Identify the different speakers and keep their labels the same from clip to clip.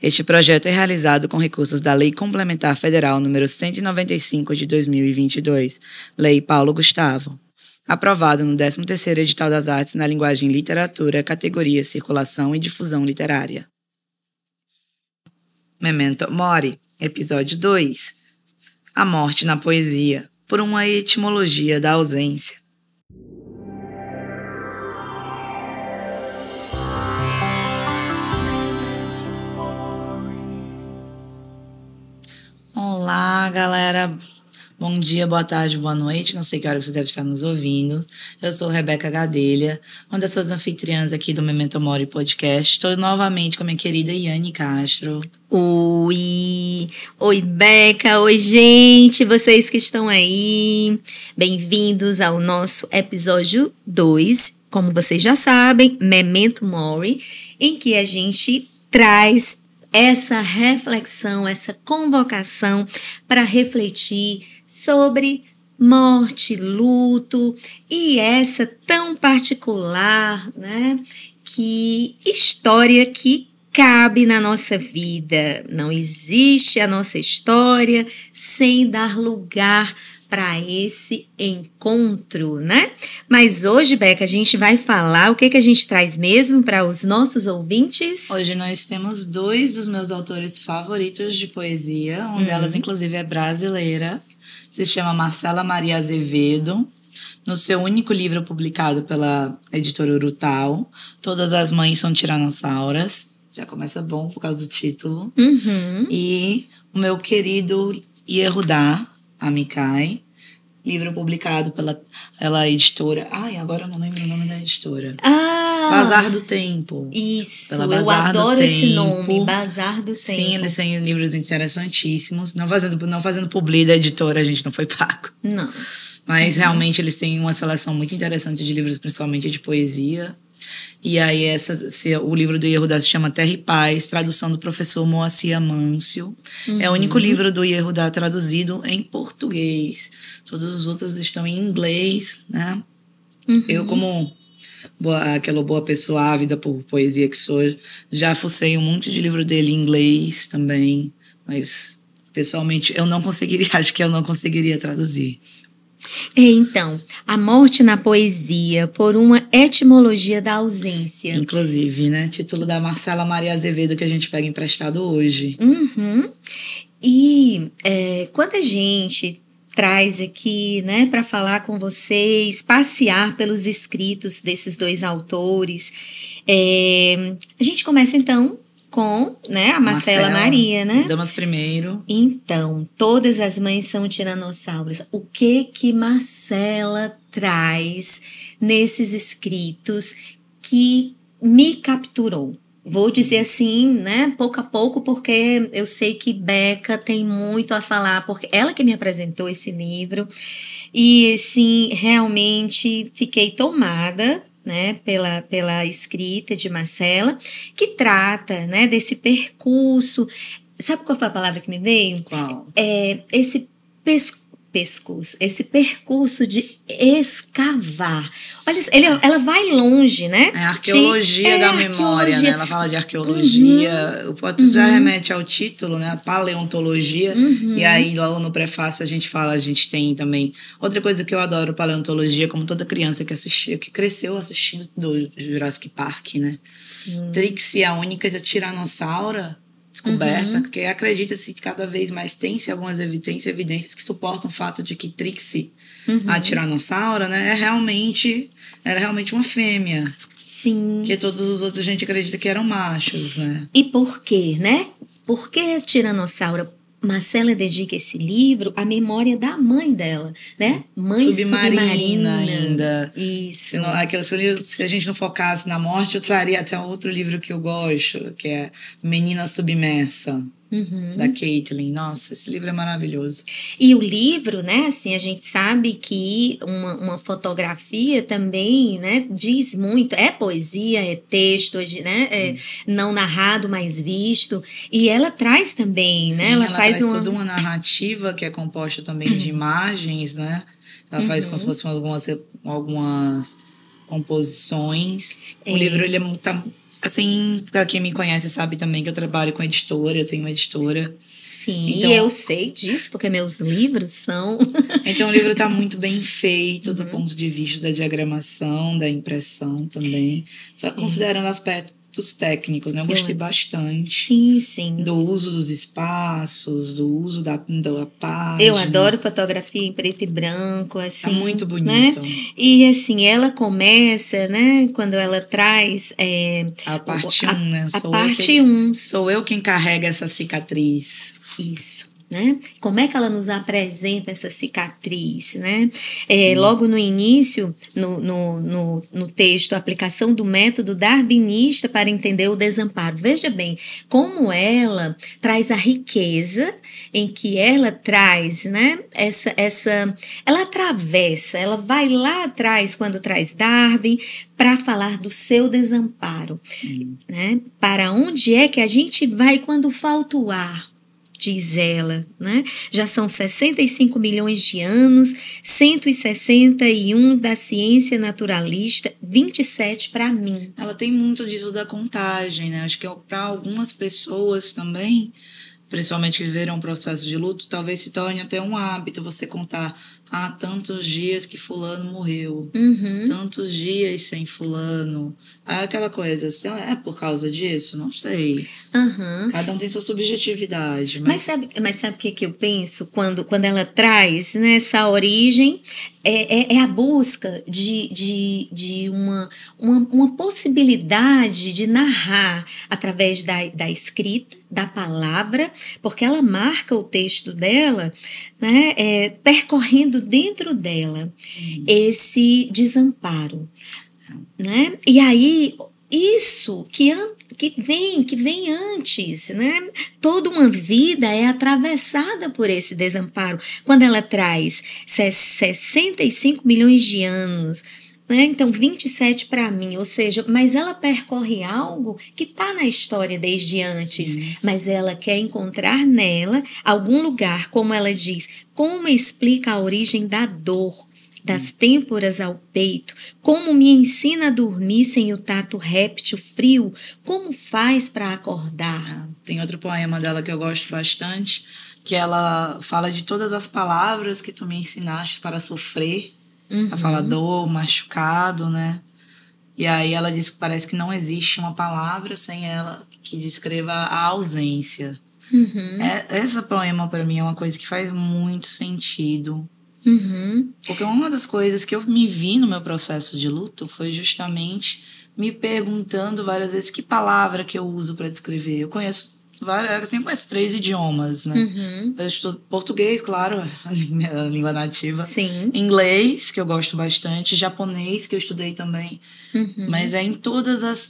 Speaker 1: Este projeto é realizado com recursos da Lei Complementar Federal número 195 de 2022, Lei Paulo Gustavo, aprovado no 13º Edital das Artes na linguagem literatura, categoria Circulação e Difusão Literária. Memento Mori, episódio 2. A morte na poesia, por uma etimologia da ausência. Olá, galera. Bom dia, boa tarde, boa noite. Não sei que hora você deve estar nos ouvindo. Eu sou Rebeca Gadelha, uma das suas anfitriãs aqui do Memento Mori Podcast. Estou novamente com a minha querida Yane Castro.
Speaker 2: Oi! Oi, Beca! Oi, gente! Vocês que estão aí, bem-vindos ao nosso episódio 2. Como vocês já sabem, Memento Mori, em que a gente traz essa reflexão, essa convocação para refletir sobre morte, luto e essa tão particular, né, que história que cabe na nossa vida. Não existe a nossa história sem dar lugar para esse encontro, né? Mas hoje, Beca, a gente vai falar o que a gente traz mesmo para os nossos ouvintes?
Speaker 1: Hoje nós temos 2 dos meus autores favoritos de poesia. Uma delas, inclusive, é brasileira. Se chama Marcela Maria Azevedo. No seu único livro publicado pela editora Urutau, Todas as Mães São Tiranossauras. Já começa bom por causa do título. E o meu querido Yehudá Amichai, livro publicado pela editora... Ai, agora eu não lembro o nome da editora. Bazar do Tempo.
Speaker 2: Isso,
Speaker 1: eu
Speaker 2: adoro esse nome, Bazar do Tempo.
Speaker 1: Sim, eles têm livros interessantíssimos. Não fazendo publi da editora, a gente não foi pago.
Speaker 2: Não.
Speaker 1: Mas realmente eles têm uma seleção muito interessante de livros, principalmente de poesia. E aí o livro do Yehudá se chama Terra e Paz, tradução do professor Moacir Amâncio. É o único livro do Yehudá traduzido em português. Todos os outros estão em inglês, né? Eu, como aquela boa pessoa ávida por poesia que sou, já fucei um monte de livro dele em inglês também. Mas, pessoalmente, acho que eu não conseguiria traduzir.
Speaker 2: Então, a morte na poesia por uma etimologia da ausência.
Speaker 1: Inclusive, né? Título da Marcela Maria Azevedo que a gente pega emprestado hoje.
Speaker 2: E quando a gente traz aqui, né, para falar com vocês, passear pelos escritos desses 2 autores, a gente começa então com, né, a Marcela Maria, né?
Speaker 1: Damas primeiro.
Speaker 2: Então, Todas as Mães São Tiranossauras. O que Marcela traz nesses escritos que me capturou? Vou dizer assim, né, pouco a pouco, porque eu sei que Beca tem muito a falar, porque ela que me apresentou esse livro. E, sim, realmente fiquei tomada, né, pela escrita de Marcela, que trata, né, desse percurso. Sabe qual foi a palavra que me veio?
Speaker 1: Qual?
Speaker 2: Esse percurso de escavar. Olha, ela vai longe, né?
Speaker 1: É a arqueologia da memória, né? Ela fala de arqueologia. O poeta já remete ao título, né? Paleontologia. E aí, logo no prefácio, a gente tem também... Outra coisa que eu adoro, paleontologia, como toda criança que cresceu assistindo do Jurassic Park, né?
Speaker 2: Sim.
Speaker 1: Trixie, a única tiranossauro descoberta, porque acredita-se que cada vez mais tem-se algumas evidências que suportam o fato de que Trixie, a tiranossauro, né, era realmente uma fêmea.
Speaker 2: Sim.
Speaker 1: Que todos os outros a gente acredita que eram machos, né?
Speaker 2: E por quê, né? Por que a tiranossauro? Marcela dedica esse livro à memória da mãe dela, né? Mãe submarina ainda. Isso.
Speaker 1: Se a gente não focasse na morte, eu traria até outro livro que eu gosto, que é Menina Submersa, da Caitlin. Nossa, esse livro é maravilhoso.
Speaker 2: E o livro, né, assim, a gente sabe que uma fotografia também, né, diz muito, é poesia, é texto, né, é não narrado, mas visto, e ela traz também,
Speaker 1: sim,
Speaker 2: né,
Speaker 1: ela faz toda uma narrativa que é composta também de imagens, né, ela faz como se fossem algumas composições. O livro, ele Assim, pra quem me conhece sabe também que eu trabalho com editora, eu tenho uma editora.
Speaker 2: Sim,
Speaker 1: Então,
Speaker 2: e eu sei disso, porque meus livros são...
Speaker 1: Então o livro está muito bem feito do ponto de vista da diagramação, da impressão também. Considerando aspectos técnicos, né? Eu gostei bastante.
Speaker 2: Sim, sim.
Speaker 1: Do uso dos espaços, do uso da página.
Speaker 2: Eu adoro fotografia em preto e branco, assim.
Speaker 1: Tá muito bonito.
Speaker 2: Né? E assim, ela começa, né? Quando ela traz...
Speaker 1: a parte 1, né?
Speaker 2: A parte 1.
Speaker 1: Sou eu quem carrega essa cicatriz.
Speaker 2: Isso. Né? Como é que ela nos apresenta essa cicatriz, né? Logo no início, no texto, a aplicação do método darwinista para entender o desamparo. Veja bem, como ela traz a riqueza em que ela traz, né? Ela atravessa, ela vai lá atrás quando traz Darwin para falar do seu desamparo. Né? Para onde é que a gente vai quando falta o ar? Diz ela, né? Já são 65 milhões de anos, 161 da ciência naturalista, 27 para mim.
Speaker 1: Ela tem muito disso da contagem, né? Acho que para algumas pessoas também, principalmente que viveram um processo de luto, talvez se torne até um hábito você contar tantos dias que fulano morreu, tantos dias sem fulano, aquela coisa, é por causa disso? Não sei. Cada um tem sua subjetividade.
Speaker 2: Mas sabe o que eu penso quando ela traz, né, essa origem? É a busca de uma possibilidade de narrar através da escrita, da palavra, porque ela marca o texto dela, né, percorrendo dentro dela esse desamparo. Né? E aí, isso que vem antes, né? Toda uma vida é atravessada por esse desamparo. Quando ela traz 65 milhões de anos, né? Então 27 para mim, ou seja, mas ela percorre algo que está na história desde antes, mas ela quer encontrar nela algum lugar, como ela diz, como explica a origem da dor, das têmporas ao peito, como me ensina a dormir sem o tato réptil frio, como faz para acordar.
Speaker 1: Tem outro poema dela que eu gosto bastante, que ela fala de todas as palavras que tu me ensinaste para sofrer. Ela fala dor, machucado, né? E aí ela diz que parece que não existe uma palavra sem ela que descreva a ausência. Essa poema para mim é uma coisa que faz muito sentido. Porque uma das coisas que eu me vi no meu processo de luto foi justamente me perguntando várias vezes que palavra que eu uso para descrever. Eu conheço 3 idiomas, né? Eu estudo português, claro, a minha língua nativa.
Speaker 2: Sim.
Speaker 1: Inglês, que eu gosto bastante. Japonês, que eu estudei também. Mas é em todas os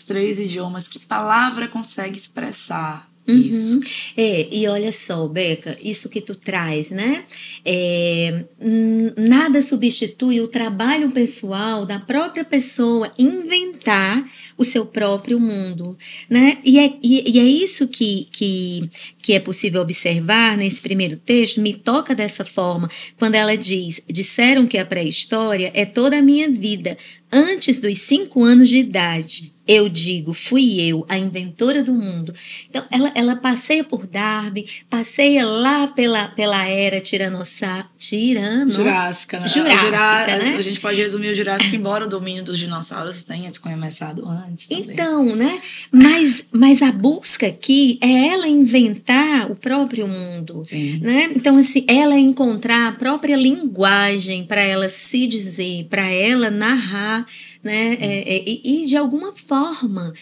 Speaker 1: três idiomas que palavra consegue expressar isso.
Speaker 2: E olha só, Beca, isso que tu traz, né? Nada substitui o trabalho pessoal da própria pessoa inventar o seu próprio mundo, né? E é isso que é possível observar nesse primeiro texto, me toca dessa forma, quando ela diz, disseram que a pré-história é toda a minha vida, antes dos 5 anos de idade. Eu digo, fui eu, a inventora do mundo. Então, ela passeia por Darwin, passeia lá pela era
Speaker 1: Jurássica, né?
Speaker 2: Né?
Speaker 1: A gente pode resumir o Jurássico, embora o domínio dos dinossauros tenha começado antes também.
Speaker 2: Então, né? Mas a busca aqui é ela inventar o próprio mundo. Né? Então, assim, ela encontrar a própria linguagem para ela se dizer, para ela narrar, né? E de alguma forma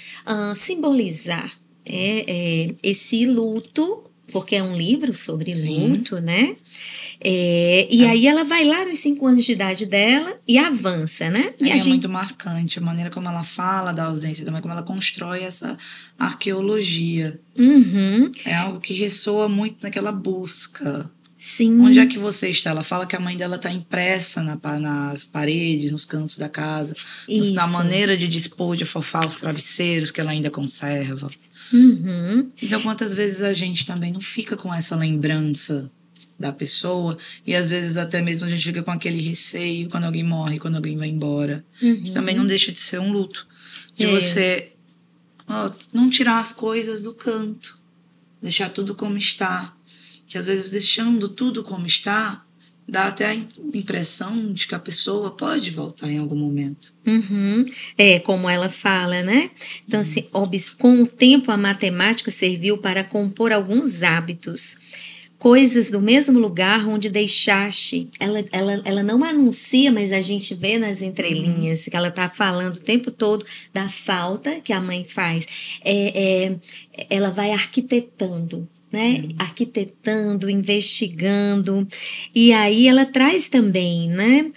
Speaker 2: simbolizar esse luto, porque é um livro sobre luto, né? E aí ela vai lá nos 5 anos de idade dela e avança, né? E
Speaker 1: é muito marcante a maneira como ela fala da ausência, também como ela constrói essa arqueologia. É algo que ressoa muito naquela busca.
Speaker 2: Sim.
Speaker 1: Onde é que você está? Ela fala que a mãe dela está impressa nas paredes, nos cantos da casa, na maneira de dispor, de afofar os travesseiros que ela ainda conserva. Então, quantas vezes a gente também não fica com essa lembrança da pessoa e às vezes até mesmo a gente fica com aquele receio quando alguém morre, quando alguém vai embora. Que também não deixa de ser um luto. de você não tirar as coisas do canto, deixar tudo como está. Que às vezes deixando tudo como está, dá até a impressão de que a pessoa pode voltar em algum momento.
Speaker 2: Como ela fala, né? Então, assim, com o tempo a matemática serviu para compor alguns hábitos. Coisas do mesmo lugar onde deixaste. Ela não anuncia, mas a gente vê nas entrelinhas que ela está falando o tempo todo da falta que a mãe faz. Ela vai arquitetando, né? Arquitetando, investigando. E aí ela traz também, né?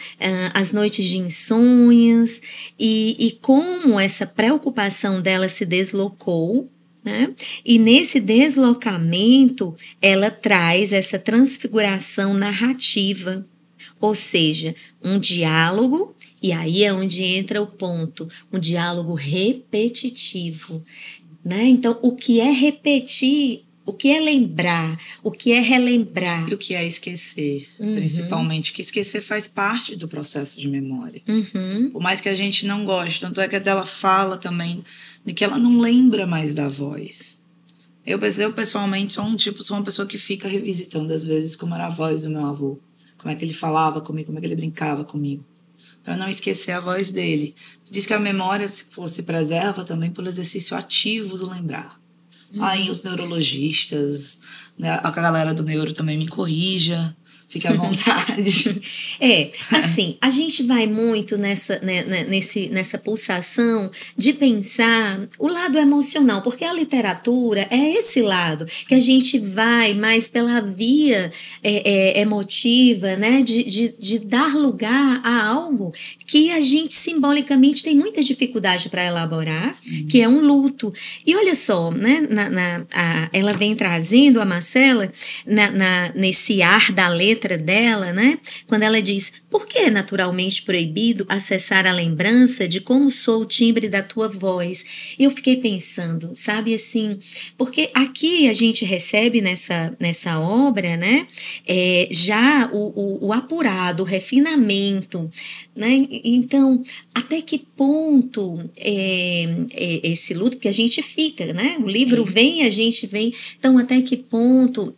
Speaker 2: As noites de insônias e como essa preocupação dela se deslocou, né? E nesse deslocamento ela traz essa transfiguração narrativa, ou seja, um diálogo, e aí é onde entra o ponto, um diálogo repetitivo, né? Então, o que é repetir, o que é lembrar, o que é relembrar.
Speaker 1: E o que é esquecer, principalmente, que esquecer faz parte do processo de memória. Por mais que a gente não goste, tanto é que ela fala também de que ela não lembra mais da voz. Eu pessoalmente sou uma pessoa que fica revisitando às vezes como era a voz do meu avô, como é que ele falava comigo, como é que ele brincava comigo, para não esquecer a voz dele. Diz que a memória se preserva também pelo exercício ativo do lembrar. Aí os neurologistas, né, a galera do neuro também me corrija, fique à vontade.
Speaker 2: Assim, a gente vai muito nessa pulsação de pensar o lado emocional, porque a literatura é esse lado, que a gente vai mais pela via emotiva, né, de dar lugar a algo que a gente simbolicamente tem muita dificuldade para elaborar, que é um luto. E olha só, né, ela vem trazendo, a Marcela, nesse ar da letra dela, né? Quando ela diz: por que é naturalmente proibido acessar a lembrança de como sou o timbre da tua voz? E eu fiquei pensando, sabe, assim, porque aqui a gente recebe nessa obra, né, já o apurado, o refinamento, né? Então, até que ponto esse luto, porque a gente fica, né? O livro vem, a gente vem, então até que ponto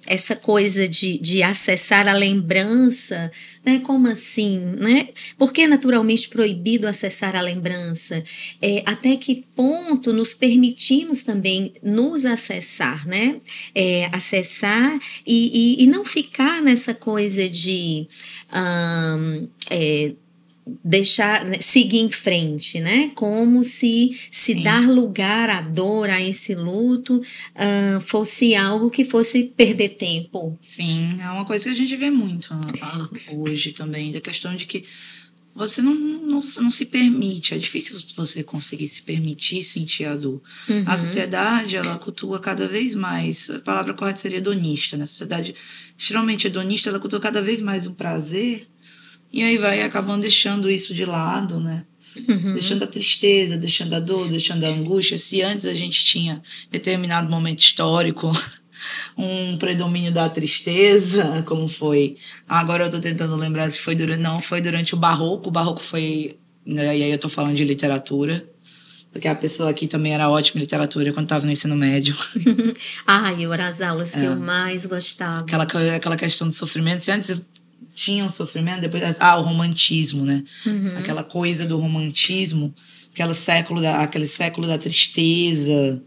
Speaker 2: essa coisa de acessar a lembrança, né? Como assim, né? Por que é naturalmente proibido acessar a lembrança? Até que ponto nos permitimos também nos acessar, né? Acessar e não ficar nessa coisa de deixar, né, seguir em frente, né? Como se dar lugar à dor, a esse luto, fosse algo que fosse perder tempo.
Speaker 1: Sim, é uma coisa que a gente vê muito hoje também, da questão de que você não se permite, é difícil você conseguir se permitir sentir a dor. A sociedade, ela cultua cada vez mais, a palavra correta seria hedonista, né? A sociedade extremamente hedonista, ela cultua cada vez mais um prazer. E aí vai acabando deixando isso de lado, né? Deixando a tristeza, deixando a dor, deixando a angústia. Se antes a gente tinha determinado momento histórico um predomínio da tristeza, como foi... Agora eu tô tentando lembrar se foi durante... Não, foi durante o Barroco. O Barroco foi... E aí eu tô falando de literatura. Porque a pessoa aqui também era ótima em literatura quando estava no ensino médio.
Speaker 2: Eu era as aulas que eu mais gostava.
Speaker 1: Aquela questão do sofrimento. Se antes tinha um sofrimento, depois... o romantismo, né? Aquela coisa do romantismo, aquele século da tristeza.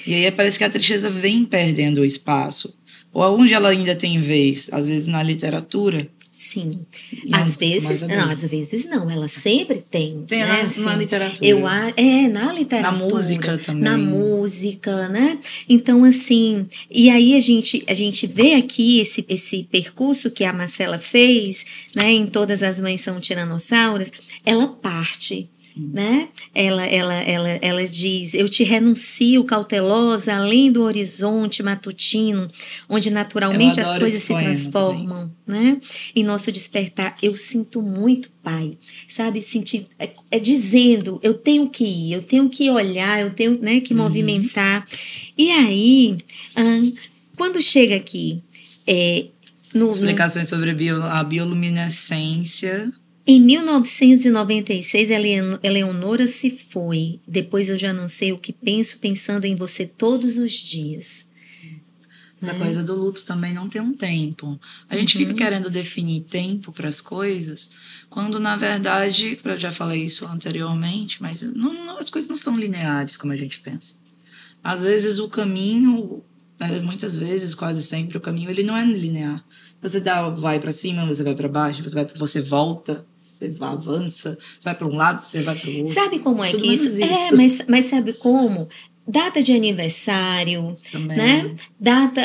Speaker 1: E aí parece que a tristeza vem perdendo o espaço. Ou onde ela ainda tem vez? Às vezes na literatura.
Speaker 2: Sim. Às vezes não. Ela sempre tem.
Speaker 1: Tem,
Speaker 2: né?
Speaker 1: Na literatura.
Speaker 2: Na literatura.
Speaker 1: Na música também.
Speaker 2: Na música, né? Então, assim... E aí a gente vê aqui esse percurso que a Marcela fez, né? Em Todas as Mães São Tiranossauras. Ela parte... Né? Ela diz: eu te renuncio cautelosa além do horizonte matutino, onde naturalmente as coisas se transformam, né? Em nosso despertar, eu sinto muito, Pai, sabe? Sentir, dizendo, eu tenho que ir, eu tenho que olhar, eu tenho, né, que movimentar. E aí, quando chega aqui,
Speaker 1: explicações sobre a bioluminescência.
Speaker 2: Em 1996, Eleonora se foi. Depois eu já não sei o que penso, pensando em você todos os dias.
Speaker 1: Essa coisa do luto também não tem um tempo. A gente fica querendo definir tempo para as coisas, quando, na verdade, eu já falei isso anteriormente, mas as coisas não são lineares como a gente pensa. Às vezes o caminho, muitas vezes, quase sempre, o caminho ele não é linear. Você vai para cima, você vai para baixo, você volta, você avança, você vai para um lado, você vai para o outro.
Speaker 2: Sabe como é
Speaker 1: Tudo
Speaker 2: que isso? Mas sabe como? Data de aniversário,
Speaker 1: também.
Speaker 2: Né?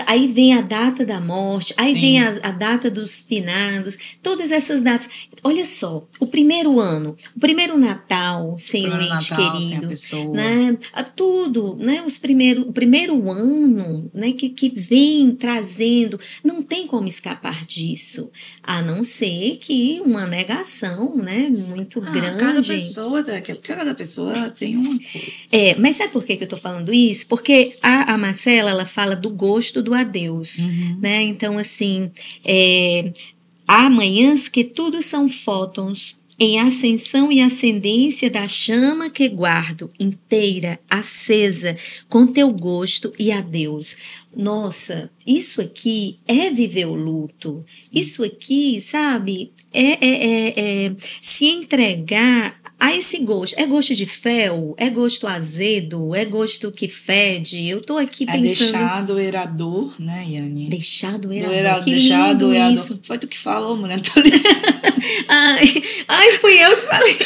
Speaker 2: Aí vem a data da morte, aí Sim. vem a data dos finados, todas essas datas. Olha só, o primeiro Natal sem o ente querido, sem a pessoa. Né? Tudo, né? O primeiro ano, né? que vem trazendo, não tem como escapar disso, a não ser que uma negação, né? Muito grande.
Speaker 1: Cada pessoa tem uma coisa.
Speaker 2: Mas sabe por que eu tô falando isso? Porque a Marcela, ela fala do gosto do adeus, né? Então, assim, há manhãs que tudo são fótons, em ascensão e ascendência da chama que guardo, inteira, acesa, com teu gosto e adeus. Nossa, isso aqui é viver o luto. Isso aqui, sabe, é se entregar a esse gosto. É gosto de fel? É gosto azedo? É gosto que fede? Eu tô aqui pensando...
Speaker 1: deixar doerador, né, Yane?
Speaker 2: Deixar doerador. Que lindo doerador. Isso.
Speaker 1: Foi tu que falou, mulher.
Speaker 2: Ai, fui eu que falei.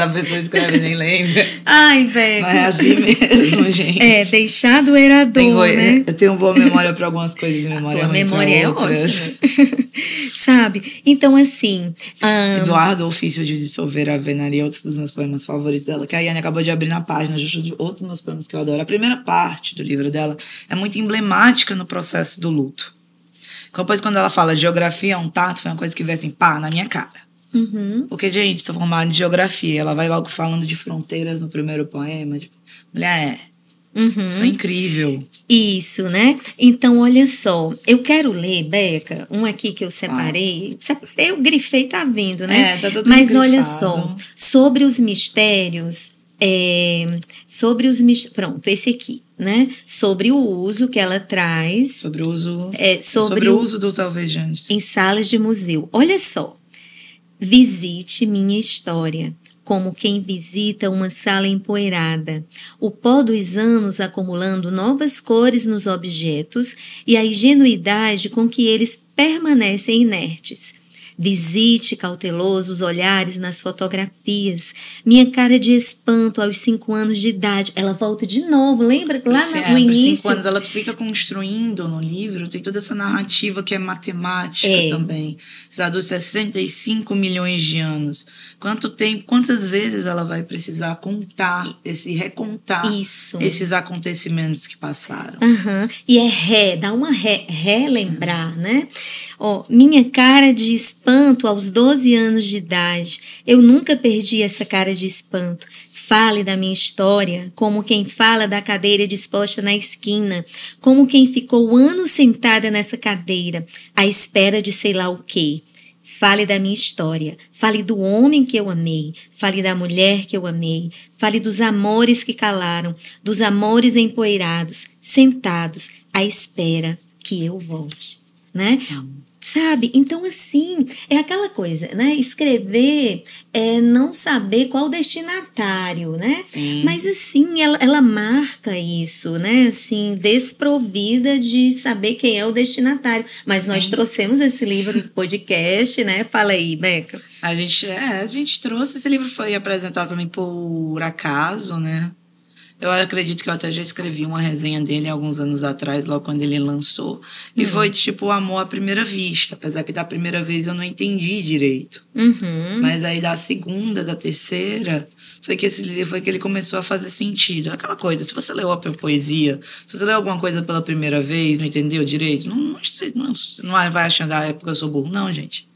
Speaker 1: A pessoa escreve, nem lembra.
Speaker 2: Ai, velho.
Speaker 1: Mas é assim mesmo, gente.
Speaker 2: Deixar doerador, né?
Speaker 1: Eu tenho boa memória para algumas coisas,
Speaker 2: memória é ótima. Sabe? Então, assim...
Speaker 1: Eduardo, Ofício de Dissolver a Venaria, outros dos meus poemas favoritos dela, que a Yane acabou de abrir na página, justo de outros dos meus poemas que eu adoro. A primeira parte do livro dela é muito emblemática no processo do luto. Depois, quando ela fala geografia é um tato, foi uma coisa que veio assim, pá, na minha cara. Porque, gente, sou formada em geografia, ela vai logo falando de fronteiras no primeiro poema, tipo, mulher... Isso foi incrível.
Speaker 2: Isso, né? Então, olha só, eu quero ler, Beca, um aqui que eu separei, eu grifei, tá vindo, né?
Speaker 1: Tá todo
Speaker 2: Mas
Speaker 1: grifado.
Speaker 2: Olha só, sobre os mistérios, pronto, esse aqui, né? Sobre o uso que ela traz.
Speaker 1: Sobre o uso dos alvejantes.
Speaker 2: Em salas de museu. Olha só, visite minha história. Como quem visita uma sala empoeirada, o pó dos anos acumulando novas cores nos objetos e a ingenuidade com que eles permanecem inertes. Visite cauteloso os olhares nas fotografias. Minha cara de espanto aos 5 anos de idade. Ela volta de novo, lembra? Lá no início.
Speaker 1: 5 anos, ela fica construindo no livro, tem toda essa narrativa que é matemática também. Apesar dos 65 milhões de anos. Quanto tempo, quantas vezes ela vai precisar recontar esses acontecimentos que passaram.
Speaker 2: E dá uma relembrar, né? Minha cara de espanto aos 12 anos de idade. Eu nunca perdi essa cara de espanto. Fale da minha história, como quem fala da cadeira disposta na esquina, como quem ficou anos sentada nessa cadeira, à espera de sei lá o quê. Fale da minha história, fale do homem que eu amei, fale da mulher que eu amei, fale dos amores que calaram, dos amores empoeirados, sentados, à espera que eu volte, né? Sabe? Então, assim, é aquela coisa, né? Escrever é não saber qual o destinatário, né?
Speaker 1: Sim.
Speaker 2: Mas, assim, ela marca isso, né? Assim, desprovida de saber quem é o destinatário. Mas nós trouxemos esse livro no podcast, né? Fala aí, Beca.
Speaker 1: A gente trouxe, esse livro foi apresentado para mim por acaso, né? Eu acredito que eu até já escrevi uma resenha dele alguns anos atrás, logo quando ele lançou. E foi tipo amor à primeira vista. Apesar que da primeira vez eu não entendi direito. Mas aí da segunda, da terceira, foi que ele começou a fazer sentido. Aquela coisa, se você leu a poesia, se você leu alguma coisa pela primeira vez, não entendeu direito, não vai achando, porque eu sou burro. Não, gente.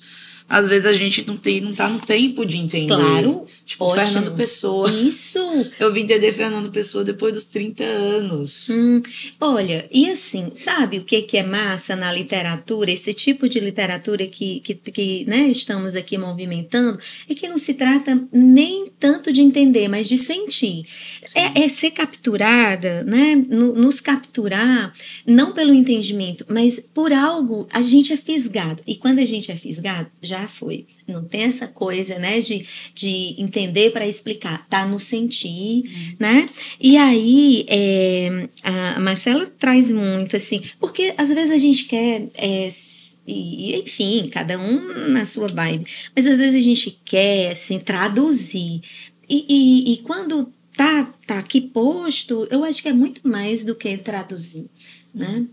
Speaker 1: às vezes a gente não tá no tempo de entender.
Speaker 2: Claro.
Speaker 1: Tipo,
Speaker 2: Ótimo.
Speaker 1: Fernando Pessoa.
Speaker 2: Isso.
Speaker 1: Eu vim entender Fernando Pessoa depois dos 30 anos.
Speaker 2: Olha, e assim, sabe o que é massa na literatura? Esse tipo de literatura que né, estamos aqui movimentando, é que não se trata nem tanto de entender, mas de sentir. É ser capturada, né? Nos capturar, não pelo entendimento, mas por algo, a gente é fisgado. E quando a gente é fisgado, já foi. Não tem essa coisa, né, de entender para explicar. Tá no sentir, né? E aí, a Marcela traz muito, assim, porque às vezes a gente quer... E, enfim, cada um na sua vibe. Mas às vezes a gente quer, assim, traduzir. E quando tá aqui posto, eu acho que é muito mais do que traduzir, né?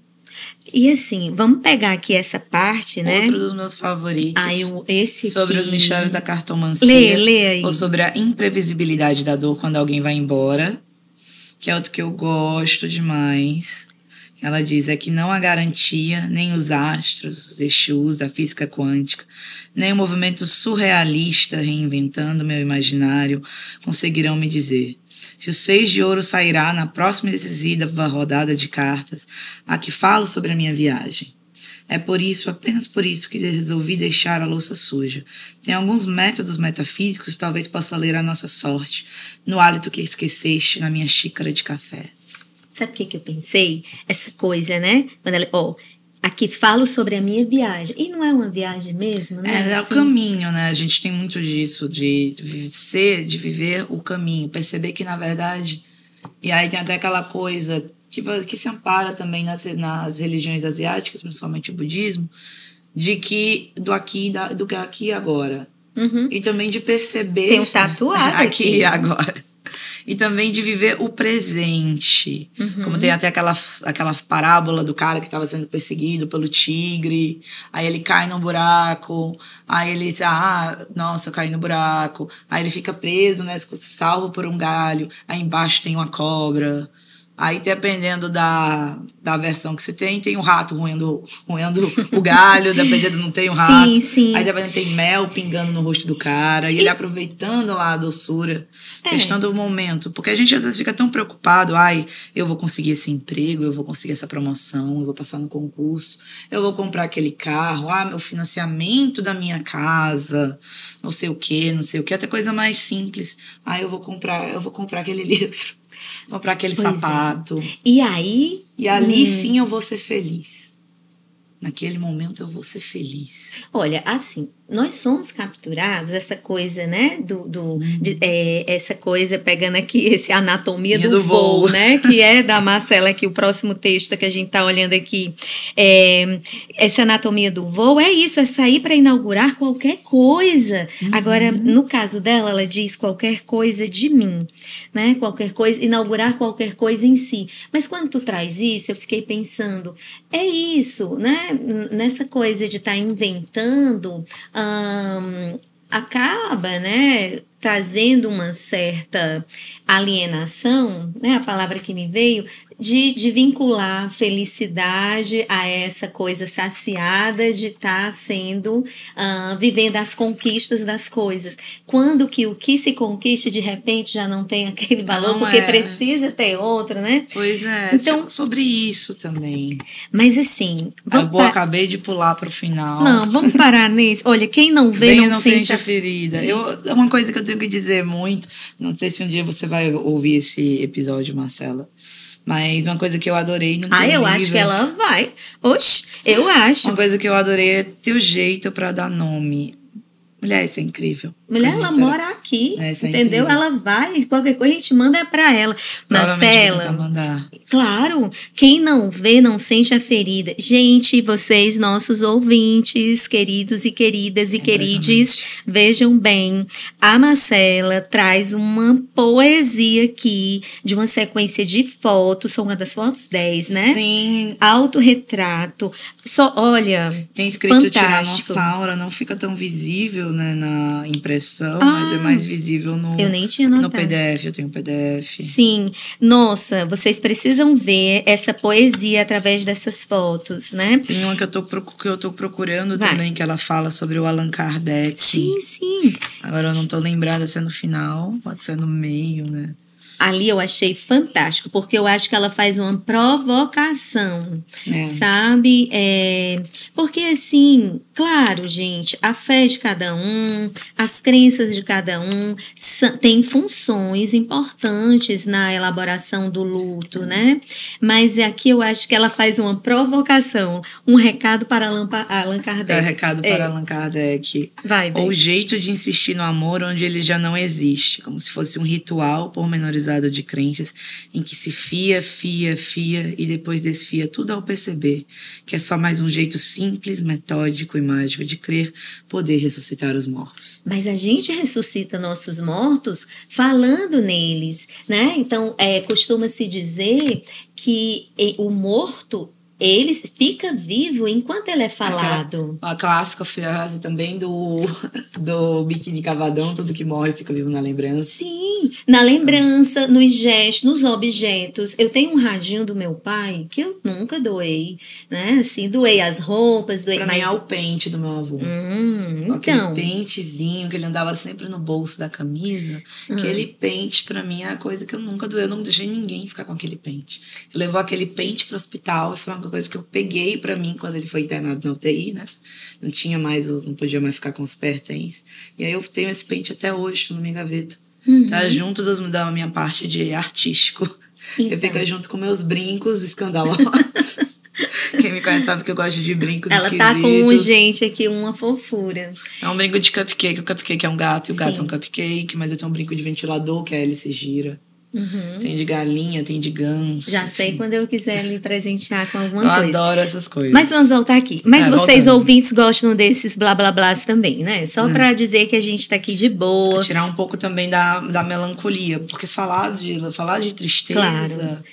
Speaker 2: E assim, vamos pegar aqui essa parte, né?
Speaker 1: Outro dos meus favoritos.
Speaker 2: Esse
Speaker 1: sobre
Speaker 2: aqui...
Speaker 1: os mistérios da cartomancia.
Speaker 2: Lê aí.
Speaker 1: Ou sobre a imprevisibilidade da dor quando alguém vai embora. Que é outro que eu gosto demais. Ela diz que não há garantia, nem os astros, os Exus, a física quântica, nem o movimento surrealista reinventando meu imaginário conseguirão me dizer se o 6 de ouro sairá na próxima e decisiva rodada de cartas a que falo sobre a minha viagem. É por isso, apenas por isso, que resolvi deixar a louça suja. Tem alguns métodos metafísicos, talvez possa ler a nossa sorte no hálito que esqueceste na minha xícara de café.
Speaker 2: Sabe o que eu pensei? Essa coisa, né? Quando ela, aqui falo sobre a minha viagem. E não é uma viagem mesmo, né?
Speaker 1: É o caminho, né? A gente tem muito disso, de viver o caminho. Perceber que, na verdade... E aí tem até aquela coisa que se ampara também nas religiões asiáticas, principalmente o budismo, de que do aqui e agora. E também de perceber...
Speaker 2: Tem um tatuado
Speaker 1: aqui e agora. E também de viver o presente. Como tem até aquela parábola do cara que estava sendo perseguido pelo tigre. Aí ele cai num buraco. Aí ele diz, nossa, eu caí no buraco. Aí ele fica preso, né, salvo por um galho. Aí embaixo tem uma cobra. Aí, dependendo da versão que você tem um rato roendo o galho, dependendo não tem um rato.
Speaker 2: Sim.
Speaker 1: Aí, dependendo, tem mel pingando no rosto do cara. E ele aproveitando lá a doçura, questão do momento. Porque a gente, às vezes, fica tão preocupado. Eu vou conseguir esse emprego, eu vou conseguir essa promoção, eu vou passar no concurso, eu vou comprar aquele carro, meu financiamento da minha casa, não sei o quê, até coisa mais simples. Eu vou comprar aquele livro. Comprar aquele sapato.
Speaker 2: E aí...
Speaker 1: E ali sim eu vou ser feliz. Naquele momento eu vou ser feliz.
Speaker 2: Olha, assim, nós somos capturados, essa coisa, né, essa coisa, pegando aqui esse anatomia do voo, né, que é da Marcela aqui, o próximo texto que a gente tá olhando aqui. Essa anatomia do voo é isso, é sair para inaugurar qualquer coisa. Agora, no caso dela, ela diz qualquer coisa de mim, né, qualquer coisa, inaugurar qualquer coisa em si. Mas quando tu traz isso, eu fiquei pensando, é isso, né, nessa coisa de estar inventando... acaba, né, trazendo uma certa alienação, né, a palavra que me veio, de vincular felicidade a essa coisa saciada de estar sendo, vivendo as conquistas das coisas. Quando que o que se conquista, de repente, já não tem aquele valor, porque precisa ter outra, né?
Speaker 1: Pois é, então, sobre isso também.
Speaker 2: Mas assim...
Speaker 1: acabei de pular pro final.
Speaker 2: Não, vamos parar nisso. Olha, quem não vê, não sente
Speaker 1: a ferida. Uma coisa que eu tenho que dizer muito, não sei se um dia você vai ouvir esse episódio, Marcela, mas uma coisa que eu adorei no teu livro...
Speaker 2: eu acho que ela vai. Oxe, eu acho.
Speaker 1: Uma coisa que eu adorei é teu jeito pra dar nome. Mulher, isso é incrível.
Speaker 2: Mulher, ela mora aqui, entendeu? Ela vai, qualquer coisa a gente manda pra ela. Marcela,
Speaker 1: mandar.
Speaker 2: Claro, quem não vê, não sente a ferida. Gente, vocês, nossos ouvintes, queridos e queridas e querides, vejam bem, a Marcela traz uma poesia aqui, de uma sequência de fotos, são uma das fotos 10, né?
Speaker 1: Sim.
Speaker 2: Autorretrato, olha,
Speaker 1: tem escrito
Speaker 2: fantástico.
Speaker 1: Tiranossauro, não fica tão visível, né, na impressão, versão, mas é mais visível
Speaker 2: eu nem tinha
Speaker 1: no
Speaker 2: notado.
Speaker 1: PDF. Eu tenho PDF.
Speaker 2: Sim. Nossa, vocês precisam ver essa poesia através dessas fotos, né?
Speaker 1: Tem uma que eu tô procurando
Speaker 2: Vai.
Speaker 1: também, que ela fala sobre o Allan Kardec.
Speaker 2: Sim, sim.
Speaker 1: Agora eu não tô lembrada se é no final, pode ser no meio, né?
Speaker 2: Ali eu achei fantástico, porque eu acho que ela faz uma provocação, sabe? Porque, assim, claro, gente, a fé de cada um, as crenças de cada um têm funções importantes na elaboração do luto, né? Mas aqui eu acho que ela faz uma provocação, um recado para Allan Kardec.
Speaker 1: É recado para Allan Kardec.
Speaker 2: Vai,
Speaker 1: Ou o jeito de insistir no amor onde ele já não existe, como se fosse um ritual pormenorizado de crenças em que se fia e depois desfia tudo ao perceber que é só mais um jeito simples, metódico e mágico de crer poder ressuscitar os mortos.
Speaker 2: Mas a gente ressuscita nossos mortos falando neles, né? Então, costuma-se dizer que o morto, ele fica vivo enquanto ele é falado.
Speaker 1: A clássica frase também do Biquíni Cavadão, tudo que morre fica vivo na lembrança.
Speaker 2: Sim, na lembrança, nos gestos, nos objetos. Eu tenho um radinho do meu pai que eu nunca doei, né? Assim, doei as roupas, doei...
Speaker 1: Pra mim é o pente do meu avô.
Speaker 2: Então...
Speaker 1: Aquele pentezinho que ele andava sempre no bolso da camisa. Aquele pente, pra mim, é a coisa que eu nunca doei. Eu não deixei ninguém ficar com aquele pente. Ele levou aquele pente pro hospital e foi uma coisa que eu peguei pra mim quando ele foi internado na UTI, né? Não podia mais ficar com os pertences. E aí eu tenho esse pente até hoje na minha gaveta. Tá junto da minha parte de artístico. Então. Que fica junto com meus brincos escandalosos. Quem me conhece sabe que eu gosto de brincos esquisitos.
Speaker 2: Ela tá com, gente, aqui uma fofura.
Speaker 1: É um brinco de cupcake. O cupcake é um gato e o gato é um cupcake. Mas eu tenho um brinco de ventilador, que a hélice gira. Tem de galinha, tem de ganso.
Speaker 2: Já sei, enfim. Quando eu quiser lhe presentear com alguma coisa.
Speaker 1: Eu adoro essas coisas.
Speaker 2: Mas vamos voltar aqui. Mas vocês, ouvintes, gostam desses blá blá blás também, né? Só pra dizer que a gente tá aqui de boa.
Speaker 1: Pra tirar um pouco também da melancolia. Porque falar de tristeza... Claro.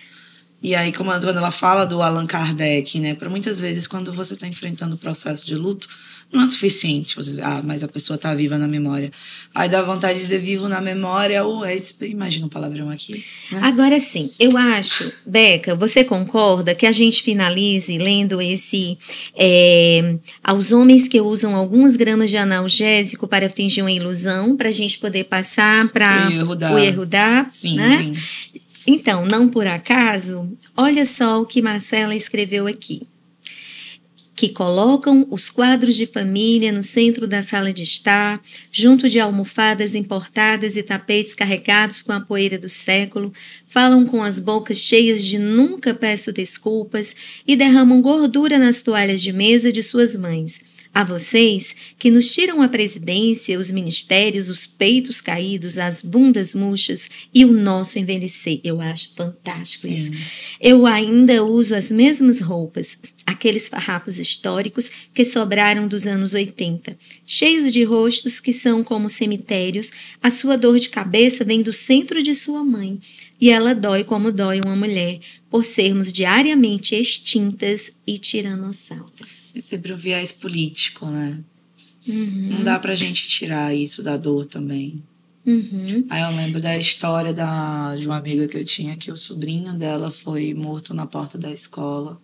Speaker 1: E aí, quando ela fala do Allan Kardec, né? Para muitas vezes, quando você está enfrentando o processo de luto, não é suficiente. Mas a pessoa está viva na memória. Aí dá vontade de dizer vivo na memória, imagina um palavrão aqui. Né?
Speaker 2: Agora sim, eu acho, Beca, você concorda que a gente finalize lendo esse... aos homens que usam algumas gramas de analgésico para fingir uma ilusão, para a gente poder passar para o Yehudá.
Speaker 1: Sim,
Speaker 2: né?
Speaker 1: sim.
Speaker 2: Então, não por acaso, olha só o que Marcela escreveu aqui. Que colocam os quadros de família no centro da sala de estar, junto de almofadas importadas e tapetes carregados com a poeira do século, falam com as bocas cheias de nunca peço desculpas e derramam gordura nas toalhas de mesa de suas mães. A vocês que nos tiram a presidência, os ministérios, os peitos caídos, as bundas murchas e o nosso envelhecer. Eu acho fantástico isso. Eu ainda uso as mesmas roupas, aqueles farrapos históricos que sobraram dos anos 80, cheios de rostos que são como cemitérios. A sua dor de cabeça vem do centro de sua mãe. E ela dói como dói uma mulher, por sermos diariamente extintas e tiranossauras.
Speaker 1: É sempre um viés político, né? Não dá pra gente tirar isso da dor também. Aí eu lembro da história de uma amiga que eu tinha, que o sobrinho dela foi morto na porta da escola.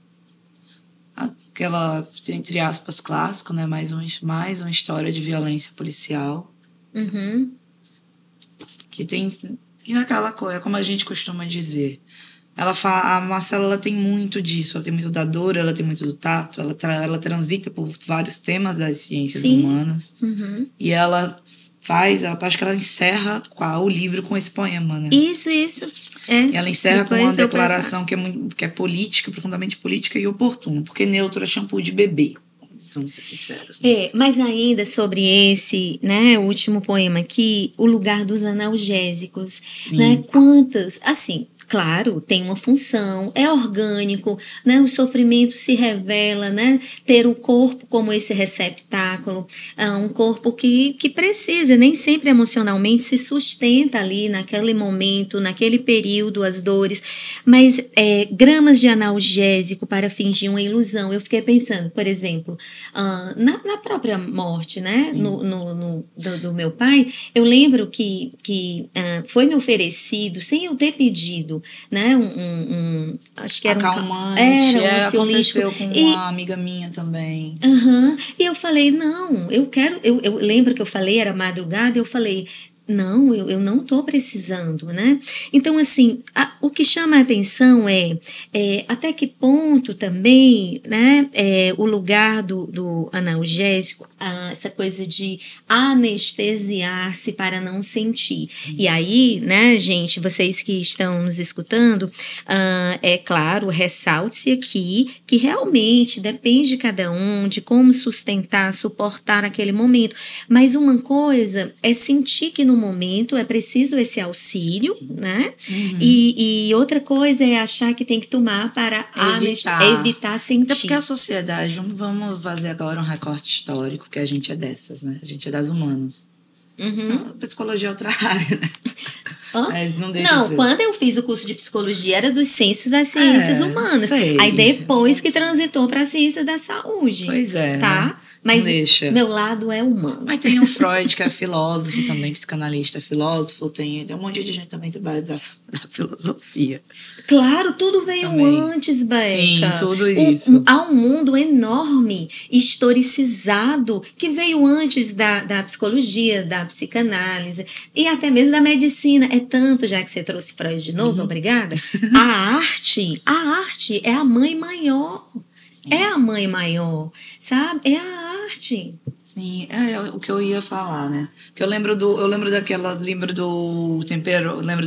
Speaker 1: Aquela, entre aspas, clássico, né? Mais uma história de violência policial. Que tem... E naquela coisa, como a gente costuma dizer, a Marcela ela tem muito disso, ela tem muito da dor, ela tem muito do tato, ela transita por vários temas das ciências humanas. E acho que ela encerra o livro com esse poema, né?
Speaker 2: Isso.
Speaker 1: E ela encerra com uma declaração que é política, profundamente política e oportuna, porque neutro é shampoo de bebê. Vamos ser sinceros. Né?
Speaker 2: Mas ainda sobre esse, né, último poema aqui, o lugar dos analgésicos, né? Quantas, assim, claro, tem uma função, é orgânico, né? O sofrimento se revela, né? Ter o corpo como esse receptáculo, um corpo que precisa, nem sempre emocionalmente se sustenta ali naquele momento, naquele período, as dores, mas gramas de analgésico para fingir uma ilusão. Eu fiquei pensando, por exemplo, na própria morte, né? Do meu pai, eu lembro que foi me oferecido, sem eu ter pedido, né? Acho que era
Speaker 1: acalmante.
Speaker 2: um
Speaker 1: aconteceu com uma amiga minha também.
Speaker 2: E eu falei, não, eu quero... Eu lembro que eu falei, era madrugada, eu falei... Não, eu não estou precisando, né? Então, assim, o que chama a atenção é até que ponto também, né, o lugar do analgésico, essa coisa de anestesiar-se para não sentir. E aí, né, gente, vocês que estão nos escutando, é claro, ressalte-se aqui que realmente depende de cada um, de como sustentar, suportar aquele momento. Mas uma coisa é sentir que no momento é preciso esse auxílio, né? E outra coisa é achar que tem que tomar para evitar sentir.
Speaker 1: Até porque a sociedade, vamos fazer agora um recorte histórico, que a gente é dessas, né? A gente é das humanas. A psicologia é outra área, né? Mas não deixa de ser.
Speaker 2: Quando eu fiz o curso de psicologia era dos ciências das ciências humanas.
Speaker 1: Sei.
Speaker 2: Aí depois que transitou para a ciência da saúde.
Speaker 1: Pois é.
Speaker 2: Tá?
Speaker 1: Né?
Speaker 2: Mas meu lado é humano.
Speaker 1: Mas tem o Freud, que é filósofo também, psicanalista, filósofo. Tem um monte de gente também que trabalha da filosofia.
Speaker 2: Claro, tudo veio também antes, Beca.
Speaker 1: Sim, tudo isso.
Speaker 2: Há um mundo enorme, historicizado, que veio antes da psicologia, da psicanálise e até mesmo da medicina. É tanto, já que você trouxe Freud de novo, obrigada. A arte é a mãe maior. É a mãe maior, sabe? É a arte.
Speaker 1: Sim, é o que eu ia falar, né? Porque eu lembro de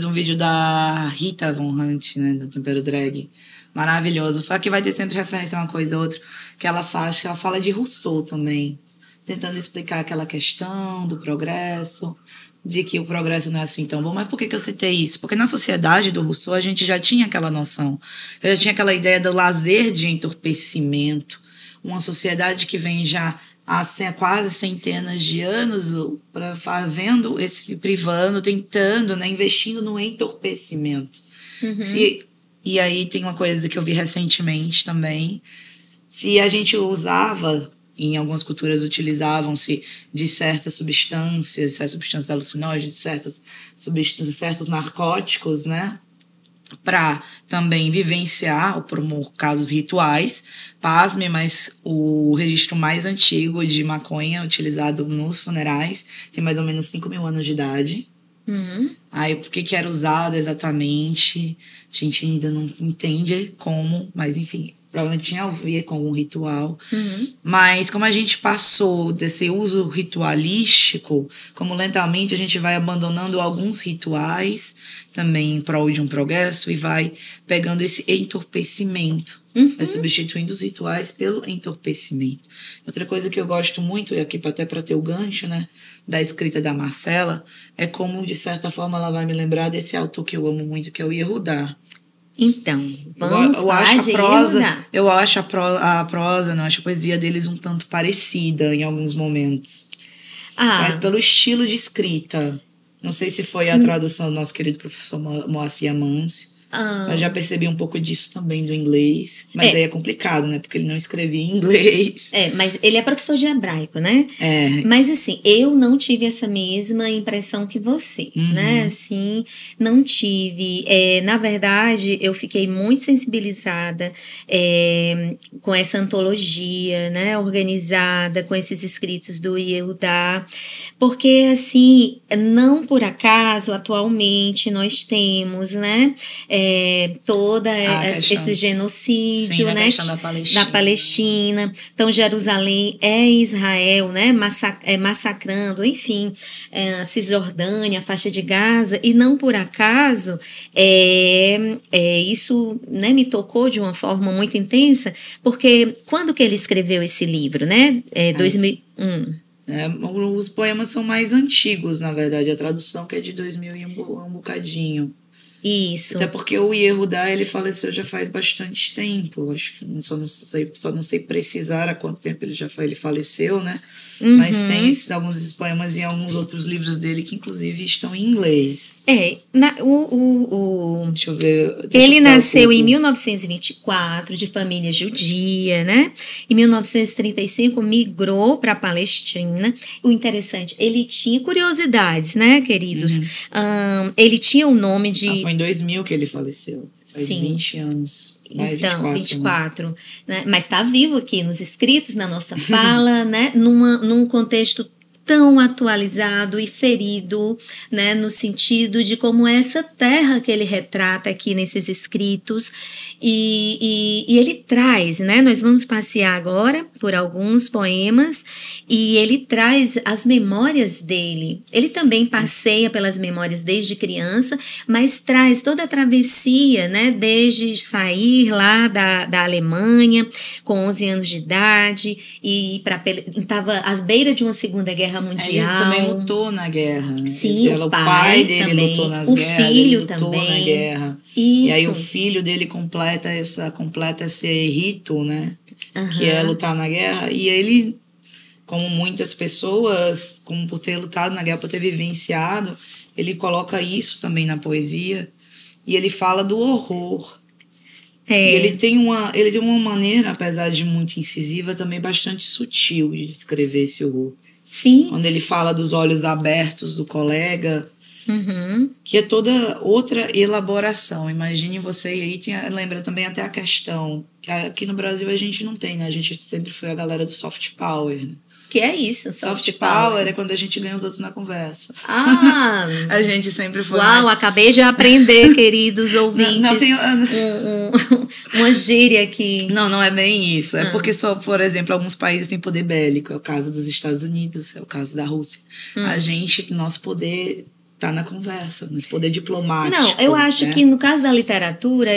Speaker 1: um vídeo da Rita Von Hunt, né? Do Tempero Drag. Maravilhoso. Aqui vai ter sempre referência a uma coisa ou outra que ela fala de Rousseau também. Tentando explicar aquela questão do progresso, de que o progresso não é assim tão bom. Mas por que eu citei isso? Porque na sociedade do Rousseau a gente já tinha aquela noção, já tinha aquela ideia do lazer de entorpecimento, uma sociedade que vem já há quase centenas de anos vendo privando, tentando, né, investindo no entorpecimento. E aí tem uma coisa que eu vi recentemente também, se a gente usava... Em algumas culturas utilizavam-se de certas substâncias alucinógenas, de certos narcóticos, né? Para também vivenciar ou promover casos rituais. Pasme, mas o registro mais antigo de maconha utilizado nos funerais tem mais ou menos 5.000 anos de idade. Aí, por que era usado exatamente? A gente ainda não entende como, mas enfim... Provavelmente tinha a ver com algum ritual. Mas como a gente passou desse uso ritualístico, como lentamente a gente vai abandonando alguns rituais, também em prol de um progresso, e vai pegando esse entorpecimento. Vai substituindo os rituais pelo entorpecimento. Outra coisa que eu gosto muito, e aqui até para ter o gancho, né, da escrita da Marcela, é como, de certa forma, ela vai me lembrar desse autor que eu amo muito, que é o Yehudá.
Speaker 2: Então, vamos lá,
Speaker 1: eu acho a poesia deles um tanto parecida em alguns momentos. Mas pelo estilo de escrita. Não sei se foi a tradução do nosso querido professor Moacir Amâncio. Mas já percebi um pouco disso também do inglês. Mas aí é complicado, né? Porque ele não escrevia em inglês.
Speaker 2: Mas ele é professor de hebraico, né? Mas assim, eu não tive essa mesma impressão que você, né? Assim, não tive. Na verdade, eu fiquei muito sensibilizada com essa antologia, né? Organizada, com esses escritos do Yehudá. Porque, assim, não por acaso, atualmente, nós temos, né? Toda esse genocídio,
Speaker 1: sim,
Speaker 2: né, da Palestina. Então, Jerusalém é Israel, né, massacrando, enfim, a Cisjordânia, a faixa de Gaza, e não por acaso isso, né, me tocou de uma forma muito intensa, porque quando que ele escreveu esse livro, né? 2001.
Speaker 1: Os poemas são mais antigos, na verdade, a tradução que é de 2000 e um bocadinho.
Speaker 2: Isso.
Speaker 1: Até porque o Yehudá, ele faleceu já faz bastante tempo. Acho que só não sei precisar há quanto tempo ele faleceu, né? Mas tem alguns desses poemas e alguns outros livros dele que, inclusive, estão em inglês. Deixa eu ver.
Speaker 2: Ele nasceu em 1924, de família judia, né? Em 1935, migrou para a Palestina. O interessante, ele tinha curiosidades, né, queridos? Ele tinha o nome de...
Speaker 1: Foi em 2000 que ele faleceu. Faz 20 anos.
Speaker 2: Então, 24. Né? Mas está vivo aqui nos escritos, na nossa fala, né? Num contexto tão atualizado e ferido, né, no sentido de como essa terra que ele retrata aqui nesses escritos, e ele traz, né, nós vamos passear agora por alguns poemas, e ele traz as memórias dele. Ele também passeia pelas memórias desde criança, mas traz toda a travessia, né, desde sair lá da Alemanha com 11 anos de idade, e estava às beiras de uma Segunda Guerra Mundial.
Speaker 1: Ele também lutou na guerra.
Speaker 2: Sim,
Speaker 1: o pai dele
Speaker 2: também,
Speaker 1: lutou nas
Speaker 2: o
Speaker 1: guerras,
Speaker 2: filho
Speaker 1: ele lutou
Speaker 2: também.
Speaker 1: na guerra.
Speaker 2: Isso.
Speaker 1: E aí o filho dele completa esse rito, né? Que é lutar na guerra. E ele, como muitas pessoas, como por ter lutado na guerra, por ter vivenciado, ele coloca isso também na poesia. E ele fala do horror. E ele tem uma maneira, apesar de muito incisiva, também bastante sutil de descrever esse horror.
Speaker 2: Sim.
Speaker 1: Quando ele fala dos olhos abertos do colega, que é toda outra elaboração. Imagine você, e aí lembra também até a questão, que aqui no Brasil a gente não tem, né? A gente sempre foi a galera do soft power, né?
Speaker 2: Que é isso?
Speaker 1: Soft power é quando a gente ganha os outros na conversa. A gente sempre foi...
Speaker 2: Uau, acabei de aprender, queridos ouvintes.
Speaker 1: Não tem...
Speaker 2: uma gíria aqui.
Speaker 1: Não é bem isso. É porque só, por exemplo, alguns países têm poder bélico. É o caso dos Estados Unidos, é o caso da Rússia. Nosso poder... tá na conversa, nesse poder diplomático.
Speaker 2: Não, eu acho que no caso da literatura,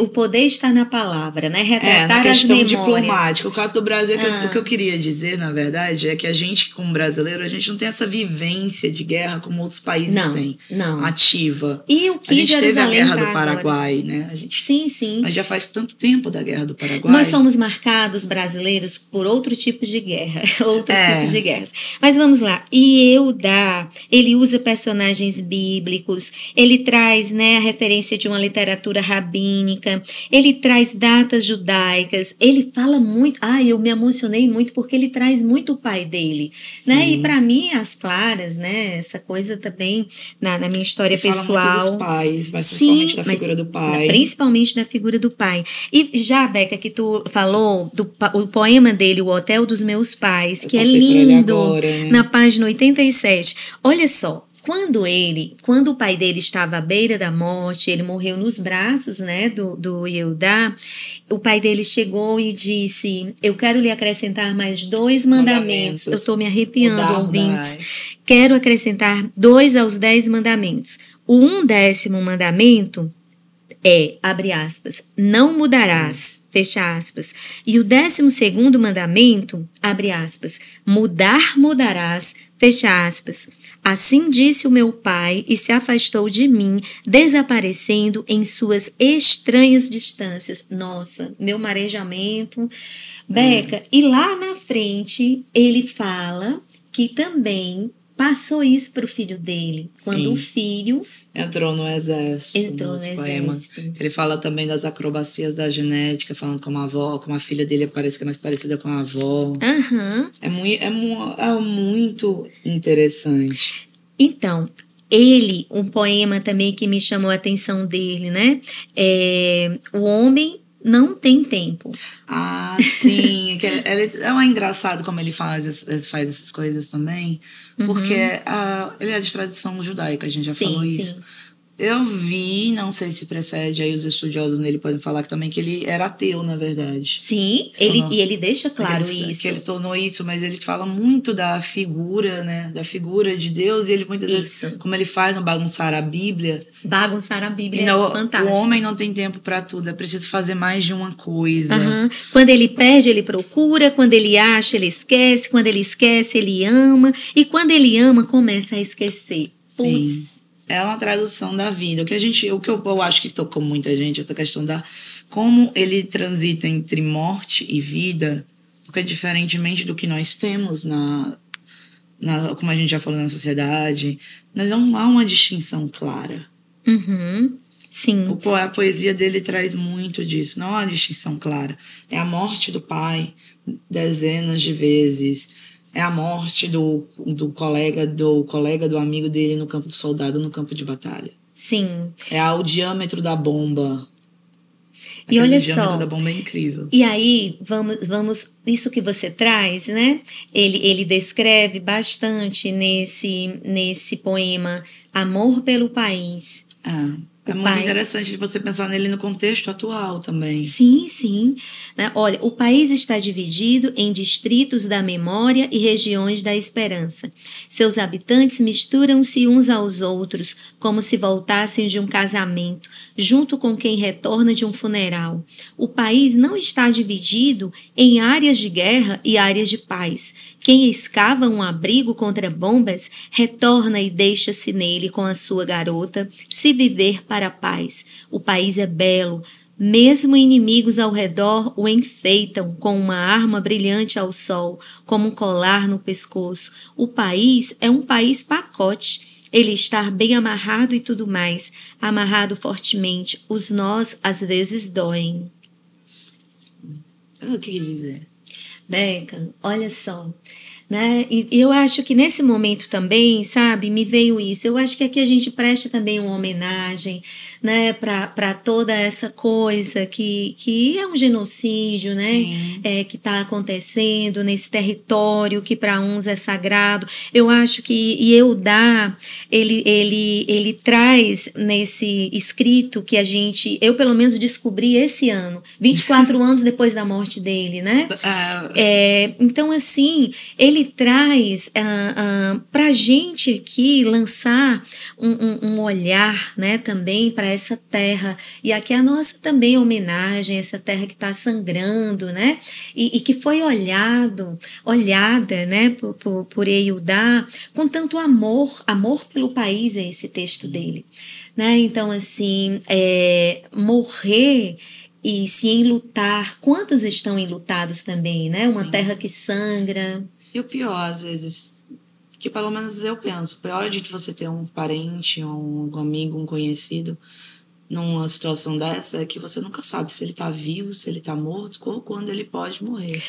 Speaker 2: o poder está na palavra, né? Retratar as memórias.
Speaker 1: Diplomática. O caso do Brasil, o que eu queria dizer, na verdade, é que a gente, como brasileiro, a gente não tem essa vivência de guerra como outros países têm.
Speaker 2: Não.
Speaker 1: Ativa.
Speaker 2: E o que
Speaker 1: a gente
Speaker 2: Jerusalém
Speaker 1: teve a Guerra do Paraguai, né?
Speaker 2: Sim.
Speaker 1: Mas já faz tanto tempo da Guerra do Paraguai.
Speaker 2: Nós somos marcados, brasileiros, por outros tipos de guerra. Tipos de guerras. Mas vamos lá. Eudá, ele usa personagens bíblicos, ele traz, né, a referência de uma literatura rabínica, ele traz datas judaicas, ele fala muito, eu me emocionei muito porque ele traz muito o pai dele, né, e para mim, as claras, né, essa coisa também na minha história pessoal.
Speaker 1: Fala muito dos pais, mas principalmente da figura do pai.
Speaker 2: Principalmente da figura do pai. E já, Beca, que tu falou o poema dele, O Hotel dos Meus Pais, que é lindo,
Speaker 1: agora, né?
Speaker 2: Na página 87. Olha só, quando o pai dele estava à beira da morte, ele morreu nos braços, né, do Eudá, o pai dele chegou e disse: eu quero lhe acrescentar mais 2 mandamentos. Eu estou me arrepiando, ouvintes. Quero acrescentar 2 aos 10 mandamentos. O 11º mandamento é, abre aspas, não mudarás, fecha aspas. E o 12º mandamento, abre aspas, mudarás, fecha aspas. Assim disse o meu pai e se afastou de mim, desaparecendo em suas estranhas distâncias. Nossa, meu marejamento. Beca, e lá na frente ele fala que também passou isso para o filho dele. Quando o filho...
Speaker 1: entrou no exército. Ele fala também das acrobacias da genética, falando como a avó, como a filha dele parece que é mais parecida com a avó. É muito interessante.
Speaker 2: Então, um poema também que me chamou a atenção dele, né? O homem não tem tempo.
Speaker 1: Sim. É engraçado como ele faz essas coisas também, porque ele é de tradição judaica, a gente já falou isso. Eu vi, não sei se precede, aí os estudiosos nele podem falar também que ele era ateu, na verdade.
Speaker 2: Sim, ele deixa claro isso.
Speaker 1: Que ele tornou isso, mas ele fala muito da figura, né? Da figura de Deus, e ele muitas vezes, como ele faz no bagunçar a Bíblia.
Speaker 2: Bagunçar a Bíblia é fantástico.
Speaker 1: O homem não tem tempo para tudo, é preciso fazer mais de uma coisa.
Speaker 2: Quando ele perde, ele procura, quando ele acha, ele esquece, quando ele esquece, ele ama, e quando ele ama, começa a esquecer. Putz.
Speaker 1: É uma tradução da vida. O que eu acho que tocou muita gente, essa questão da como ele transita entre morte e vida, porque diferentemente do que nós temos como a gente já falou na sociedade, não há uma distinção clara.
Speaker 2: Uhum. Sim.
Speaker 1: A poesia dele traz muito disso. Não há uma distinção clara. É a morte do pai dezenas de vezes. É a morte do colega do amigo dele no campo do soldado, no campo de batalha.
Speaker 2: Sim.
Speaker 1: É o diâmetro da bomba.
Speaker 2: E olha
Speaker 1: só. O diâmetro
Speaker 2: só,
Speaker 1: da bomba é incrível.
Speaker 2: E aí, vamos isso que você traz, né? Ele descreve bastante nesse poema Amor pelo País.
Speaker 1: É muito interessante de você pensar nele no contexto atual também.
Speaker 2: Sim, sim. Né? Olha, o país está dividido em distritos da memória e regiões da esperança. Seus habitantes misturam-se uns aos outros, como se voltassem de um casamento, junto com quem retorna de um funeral. O país não está dividido em áreas de guerra e áreas de paz. Quem escava um abrigo contra bombas, retorna e deixa-se nele com a sua garota, se viver para a paz. O país é belo. Mesmo inimigos ao redor o enfeitam com uma arma brilhante ao sol, como um colar no pescoço. O país é um país pacote. Ele está bem amarrado e tudo mais, amarrado fortemente. Os nós às vezes doem.
Speaker 1: O que dizer?
Speaker 2: Beca, olha só, né? E eu acho que nesse momento também, sabe, me veio isso. Eu acho que aqui a gente presta também uma homenagem, né, para toda essa coisa que é um genocídio, né, que está acontecendo nesse território que para uns é sagrado. Eu acho que Eudá, ele traz nesse escrito que eu pelo menos descobri esse ano, 24 anos depois da morte dele, né? Então, assim, ele traz para a gente aqui lançar um olhar, né, também para essa terra. E aqui a nossa também homenagem, essa terra que está sangrando, né? E que foi olhada, né, por Eudá com tanto amor pelo país, é esse texto dele, né? Então, assim, morrer e se enlutar, quantos estão enlutados também, né? Uma terra que sangra.
Speaker 1: E o pior, às vezes, que pelo menos eu penso, o pior de você ter um parente, um amigo, um conhecido numa situação dessa é que você nunca sabe se ele tá vivo, se ele tá morto ou quando ele pode morrer.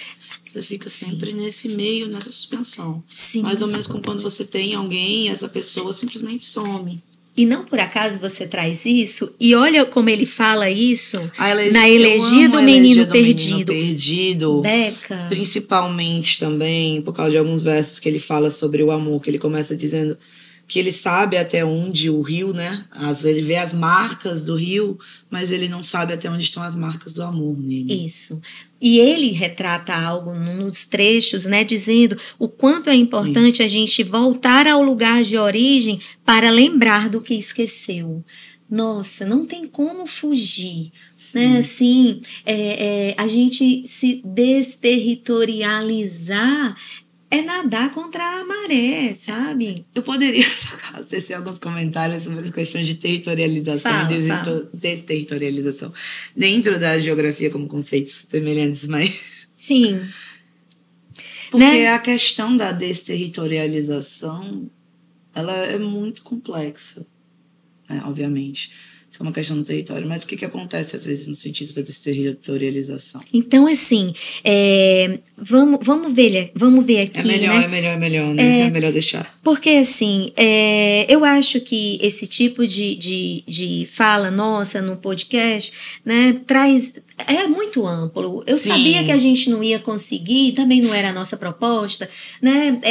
Speaker 1: Você fica sempre nesse meio, nessa suspensão.
Speaker 2: Sim.
Speaker 1: Mais ou menos como quando você tem alguém, essa pessoa simplesmente some.
Speaker 2: E não por acaso você traz isso, e olha como ele fala isso
Speaker 1: na elegia do menino perdido.
Speaker 2: Beca.
Speaker 1: Principalmente também por causa de alguns versos que ele fala sobre o amor, que ele começa dizendo que ele sabe até onde o rio, né? Ele vê as marcas do rio, mas ele não sabe até onde estão as marcas do amor nele.
Speaker 2: Isso. E ele retrata algo nos trechos, né, dizendo o quanto é importante a gente voltar ao lugar de origem para lembrar do que esqueceu. Nossa, não tem como fugir, né? Assim, a gente se desterritorializar é nadar contra a maré, sabe?
Speaker 1: Eu poderia fazer alguns comentários sobre as questões de territorialização e desterritorialização dentro da geografia como conceitos semelhantes, mas...
Speaker 2: Sim.
Speaker 1: Porque a questão da desterritorialização, ela é muito complexa, né? Obviamente. Isso é uma questão do território, mas o que acontece às vezes no sentido da desterritorialização?
Speaker 2: Então, assim, vamos ver aqui.
Speaker 1: É melhor, né? É melhor deixar.
Speaker 2: Porque, assim, eu acho que esse tipo de fala nossa no podcast, né, é muito amplo. Eu sabia que a gente não ia conseguir, também não era a nossa proposta, né,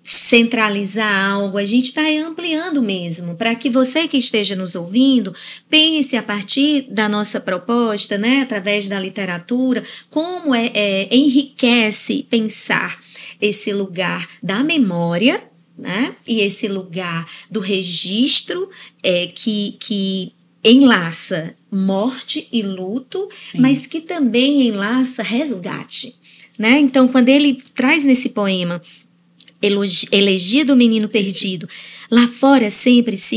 Speaker 2: centralizar algo. A gente está ampliando mesmo, para que você que esteja nos ouvindo, pense a partir da nossa proposta, né, através da literatura, como enriquece pensar esse lugar da memória, né, e esse lugar do registro que enlaça morte e luto, mas que também enlaça resgate, né? Então, quando ele traz nesse poema Elegia do Menino Perdido, Lá fora sempre se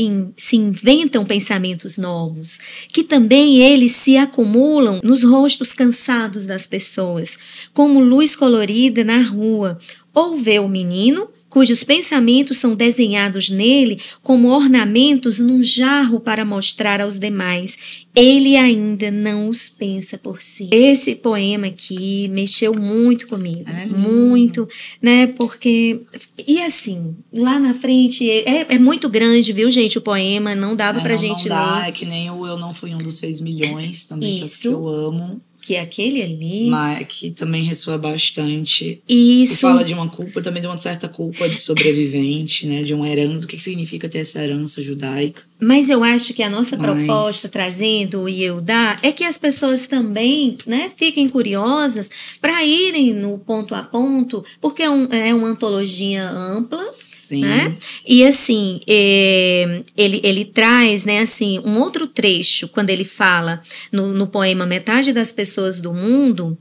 Speaker 2: inventam pensamentos novos, que também eles se acumulam nos rostos cansados das pessoas, como luz colorida na rua, ou vê o menino, cujos pensamentos são desenhados nele como ornamentos num jarro para mostrar aos demais. Ele ainda não os pensa por si. Esse poema aqui mexeu muito comigo, muito, né? Porque, e assim, lá na frente, é muito grande, viu, gente, o poema, não dava pra gente ler.
Speaker 1: É que nem o Eu Não Fui Um dos 6 Milhões, também,
Speaker 2: Isso.
Speaker 1: que eu amo.
Speaker 2: Que é aquele ali.
Speaker 1: Mas que também ressoa bastante.
Speaker 2: Isso.
Speaker 1: E fala de uma culpa, também de uma certa culpa de sobrevivente, né? De uma herança. O que significa ter essa herança judaica?
Speaker 2: Mas eu acho que a nossa proposta, trazendo o Yehudá, é que as pessoas também, né, fiquem curiosas para irem no ponto a ponto, porque é uma antologia ampla.
Speaker 1: Sim.
Speaker 2: Né? E assim, ele traz, né, assim, um outro trecho, quando ele fala no poema Metade das Pessoas do Mundo,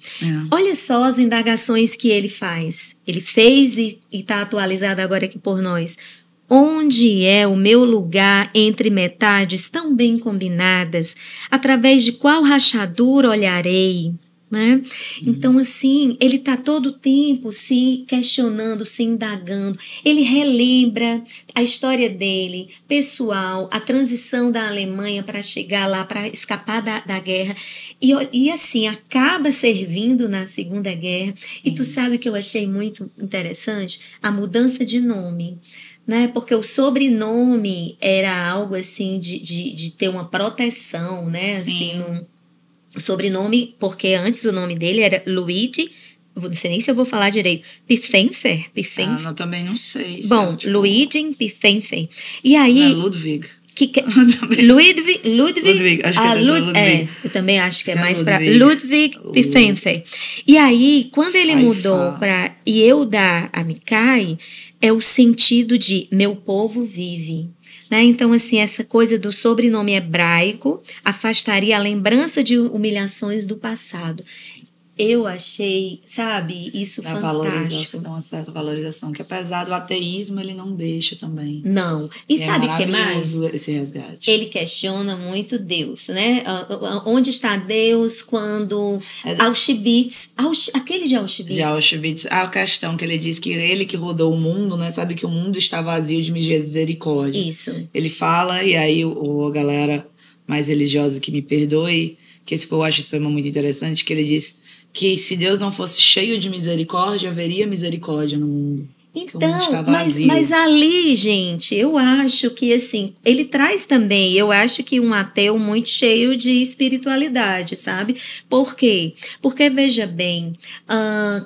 Speaker 2: olha só as indagações que ele faz. Ele fez e está atualizado agora aqui por nós. Onde é o meu lugar entre metades tão bem combinadas? Através de qual rachadura olharei? Né? Então, assim, ele está todo o tempo se questionando, se indagando. Ele relembra a história dele, pessoal, a transição da Alemanha para chegar lá, para escapar da guerra. E, assim, acaba servindo na Segunda Guerra. E tu sabe o que eu achei muito interessante? A mudança de nome. Né? Porque o sobrenome era algo assim de ter uma proteção, né? Assim, o sobrenome, porque antes o nome dele era Luigi, não sei nem se eu vou falar direito, Pfeffer.
Speaker 1: Eu também não sei.
Speaker 2: Bom, Luigi Pfeffer. E aí...
Speaker 1: Não é Ludwig.
Speaker 2: Ludwig,
Speaker 1: acho que é Ludwig.
Speaker 2: Eu também acho que é mais para Ludwig Pfeffer. E aí, quando ele mudou para Yehudá Amichai, é o sentido de meu povo vive. Né? Então, assim, essa coisa do sobrenome hebraico afastaria a lembrança de humilhações do passado. Eu achei, sabe, isso fantástico.
Speaker 1: Uma certa valorização, que apesar do ateísmo, ele não deixa também.
Speaker 2: Não. E sabe o que mais?
Speaker 1: Esse resgate.
Speaker 2: Ele questiona muito Deus, né? Onde está Deus quando Auschwitz, aquele de Auschwitz.
Speaker 1: De Auschwitz, a questão que ele diz que ele que rodou o mundo, né? Sabe que o mundo está vazio de misericórdia.
Speaker 2: Isso.
Speaker 1: Ele fala, e aí a galera mais religiosa que me perdoe, que eu acho esse poema muito interessante, que ele diz que se Deus não fosse cheio de misericórdia, haveria misericórdia no mundo.
Speaker 2: Então, mas ali, gente, eu acho que, assim, ele traz também, eu acho que um ateu muito cheio de espiritualidade, sabe? Por quê? Porque, veja bem,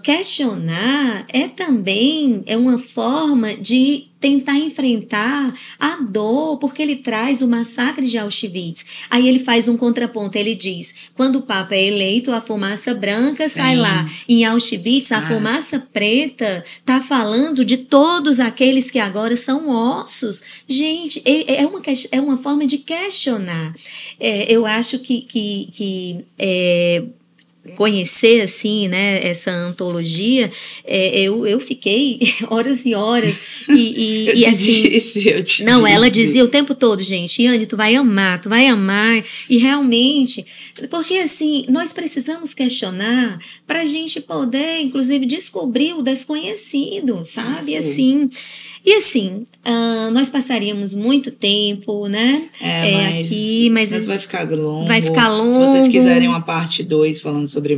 Speaker 2: questionar também uma forma de tentar enfrentar a dor, porque ele traz o massacre de Auschwitz. Aí ele faz um contraponto, ele diz, quando o Papa é eleito, a fumaça branca sai lá. Em Auschwitz, a fumaça preta está falando de todos aqueles que agora são ossos. Gente, é uma forma de questionar. Eu acho que conhecer, assim, né, essa antologia, eu fiquei horas e horas e assim... Ela dizia o tempo todo, gente, Yane, tu vai amar, e realmente, porque assim, nós precisamos questionar pra gente poder, inclusive, descobrir o desconhecido, sabe? E assim, nós passaríamos muito tempo, né?
Speaker 1: Mas vai ficar longo.
Speaker 2: Vai ficar longo.
Speaker 1: Se vocês quiserem uma parte 2 falando sobre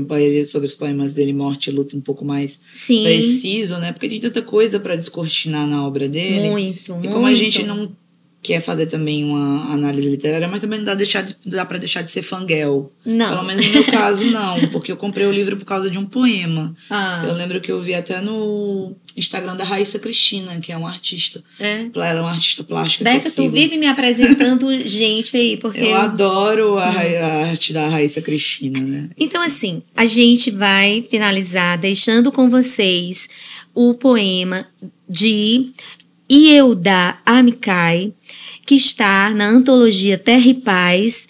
Speaker 1: os poemas dele, Morte e Luta, um pouco mais preciso, né? Porque tem tanta coisa para descortinar na obra dele.
Speaker 2: Muito.
Speaker 1: Como a gente não quer fazer também uma análise literária, mas também não dá pra deixar de ser fangirl.
Speaker 2: Não.
Speaker 1: Pelo menos no meu caso, não. Porque eu comprei o livro por causa de um poema. Eu lembro que eu vi até no Instagram da Raíssa Cristina, que é uma artista. Ela é uma artista plástica.
Speaker 2: Beca, tu vive me apresentando gente aí, porque...
Speaker 1: Eu adoro a arte da Raíssa Cristina, né?
Speaker 2: Então, assim, a gente vai finalizar deixando com vocês o poema de Yehudá Amichai, que está na antologia Terra e Paz,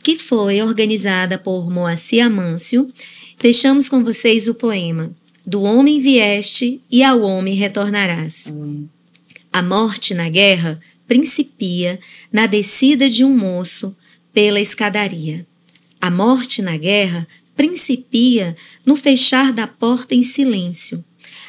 Speaker 2: que foi organizada por Moacir Amâncio. Deixamos com vocês o poema Do homem vieste e ao homem retornarás. A morte na guerra principia na descida de um moço pela escadaria. A morte na guerra principia no fechar da porta em silêncio.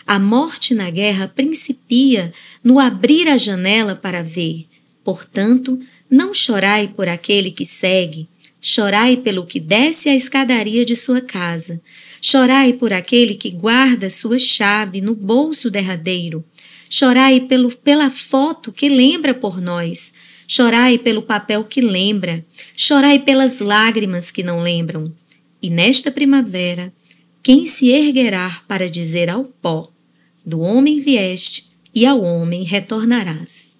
Speaker 2: A morte na guerra principia no abrir a janela para ver. Portanto, não chorai por aquele que segue, chorai pelo que desce a escadaria de sua casa. Chorai por aquele que guarda sua chave no bolso derradeiro. Chorai pela foto que lembra por nós. Chorai pelo papel que lembra. Chorai pelas lágrimas que não lembram. E nesta primavera, quem se erguerá para dizer ao pó: do homem vieste e ao homem retornarás.